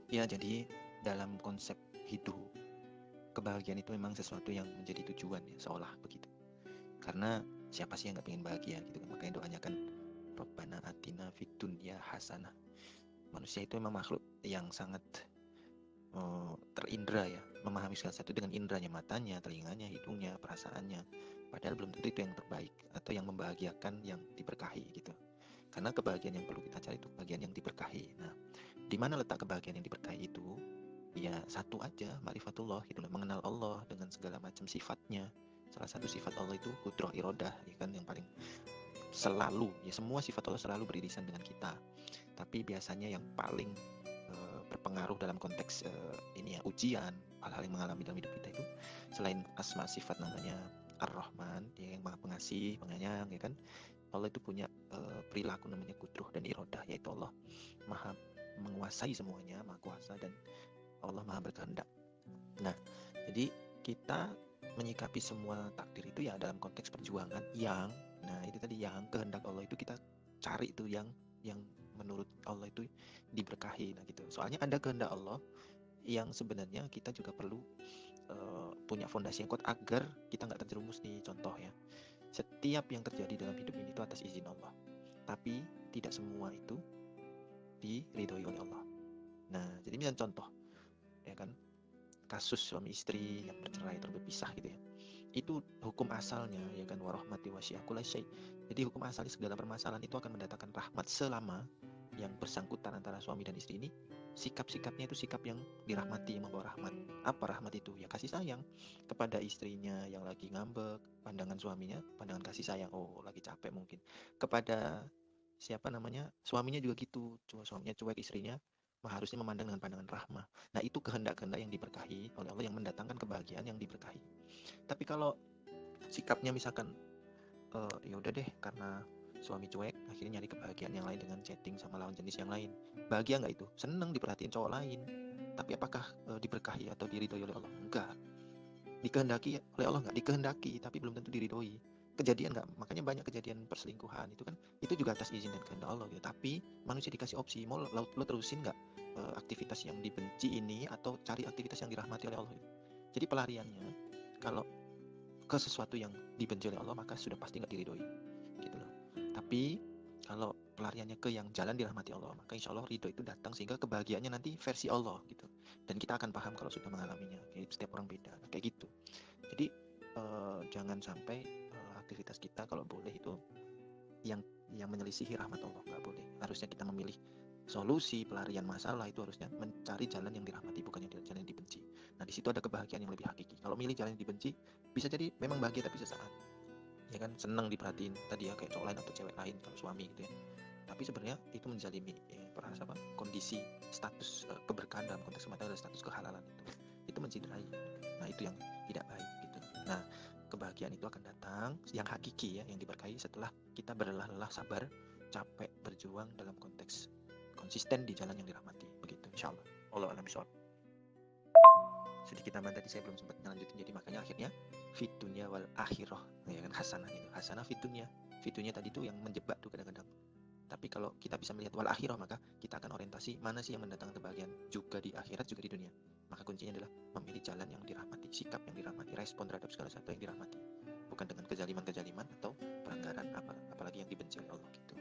Ya, jadi dalam konsep hidup, kebahagiaan itu memang sesuatu yang menjadi tujuan ya, seolah begitu. Karena siapa sih yang nggak pengen bahagia gitu kan? Makanya doanya kan Rabbana atina fid dunya hasanah. Manusia itu memang makhluk yang sangat terindra ya, memahami segala sesuatu dengan indranya, matanya, telinganya, hidungnya, perasaannya. Padahal belum tentu itu yang terbaik atau yang membahagiakan, yang diberkahi gitu. Karena kebahagiaan yang perlu kita cari itu kebahagiaan yang diberkahi. Nah, di mana letak kebahagiaan yang diberkahi itu? Ya satu aja, ma'rifatullah gitu loh, mengenal Allah dengan segala macam sifatnya. Salah satu sifat Allah itu kudrah irodah, ya kan, yang paling selalu, ya semua sifat Allah selalu beririsan dengan kita. Tapi biasanya yang paling berpengaruh dalam konteks ini ya, ujian, hal-hal yang mengalami dalam hidup kita itu, selain asma sifat namanya Ar-Rahman, ya, yang maha pengasih, penyayang, ya kan. Allah itu punya perilaku namanya kudroh dan irodah, yaitu Allah maha menguasai semuanya, maha kuasa, dan Allah maha berkehendak. Nah, jadi kita menyikapi semua takdir itu ya dalam konteks perjuangan yang, nah itu tadi, yang kehendak Allah itu kita cari itu yang menurut Allah itu diberkahi. Nah gitu. Soalnya ada kehendak Allah yang sebenarnya kita juga perlu punya fondasi yang kuat agar kita nggak terjerumus nih. Contoh ya, setiap yang terjadi dalam hidup ini itu atas izin Allah. Tapi tidak semua itu diridhoi oleh Allah. Nah, jadi misalnya contoh, ya kan, kasus suami istri yang bercerai atau berpisah gitu ya. Itu hukum asalnya, ya kan, warahmati wasi'ah kullasyai. Jadi hukum asalnya segala permasalahan itu akan mendatangkan rahmat selama yang bersangkutan antara suami dan istri ini sikap-sikapnya itu sikap yang dirahmati, yang membawa rahmat. Apa rahmat itu? Ya kasih sayang kepada istrinya yang lagi ngambek, pandangan suaminya pandangan kasih sayang, oh lagi capek mungkin. Kepada siapa namanya, suaminya juga gitu, cuma suaminya cuek, istrinya harusnya memandang dengan pandangan rahmah. Nah itu kehendak-kehendak yang diberkahi oleh Allah, yang mendatangkan kebahagiaan yang diberkahi. Tapi kalau sikapnya misalkan ya udah deh, karena suami cuek akhirnya nyari kebahagiaan yang lain dengan chatting sama lawan jenis yang lain, bahagia nggak itu? Seneng diperhatiin cowok lain, tapi apakah diberkahi atau diridhoi oleh Allah? Enggak. Dikehendaki oleh Allah nggak? Dikehendaki, tapi belum tentu diridhoi. Kejadian nggak? Makanya banyak kejadian perselingkuhan itu kan, itu juga atas izin dan kehendak Allah gitu. Tapi manusia dikasih opsi, mau lo terusin nggak aktivitas yang dibenci ini atau cari aktivitas yang dirahmati oleh Allah gitu. Jadi pelariannya kalau ke sesuatu yang dibenci oleh Allah maka sudah pasti nggak diridhoi gitu loh. Tapi kalau pelariannya ke yang jalan dirahmati Allah, maka insya Allah ridho itu datang, sehingga kebahagiaannya nanti versi Allah gitu. Dan kita akan paham kalau sudah mengalaminya. Kayak setiap orang beda, kayak gitu. Jadi jangan sampai aktivitas kita kalau boleh itu yang menyelisihi rahmat Allah, nggak boleh. Harusnya kita memilih solusi pelarian masalah itu, harusnya mencari jalan yang dirahmati, bukan jalan yang dibenci. Nah di situ ada kebahagiaan yang lebih hakiki. Kalau milih jalan yang dibenci, bisa jadi memang bahagia tapi sesaat, ya kan, senang diperhatiin tadi ya, kayak cowok lain atau cewek lain kalau suami gitu ya. Tapi sebenarnya itu menzalimi perasa apa, kondisi status keberkahan dalam konteks rumah tangga, status kehalalan itu menciderai. Nah itu yang tidak baik gitu. Nah kebahagiaan itu akan datang yang hakiki ya, yang diberkahi setelah kita berlelah-lelah, sabar, capek, berjuang dalam konteks konsisten di jalan yang dirahmati, begitu insyaallah. Allah alam bisawab. Sedikit tambahan tadi saya belum sempat ngelanjutin, jadi makanya akhirnya fitunya wal akhirah, ya kan, hasanah itu, hasanah fitunya tadi tuh yang menjebak tuh kadang-kadang. Tapi kalau kita bisa melihat wal akhirah, maka kita akan orientasi mana sih yang mendatangkan kebahagiaan juga di akhirat juga di dunia. Maka kuncinya adalah memilih jalan yang dirahmati, sikap yang dirahmati, respon terhadap segala sesuatu yang dirahmati, bukan dengan kezaliman-kezaliman atau pelanggaran apalagi yang dibenci oleh Allah gitu.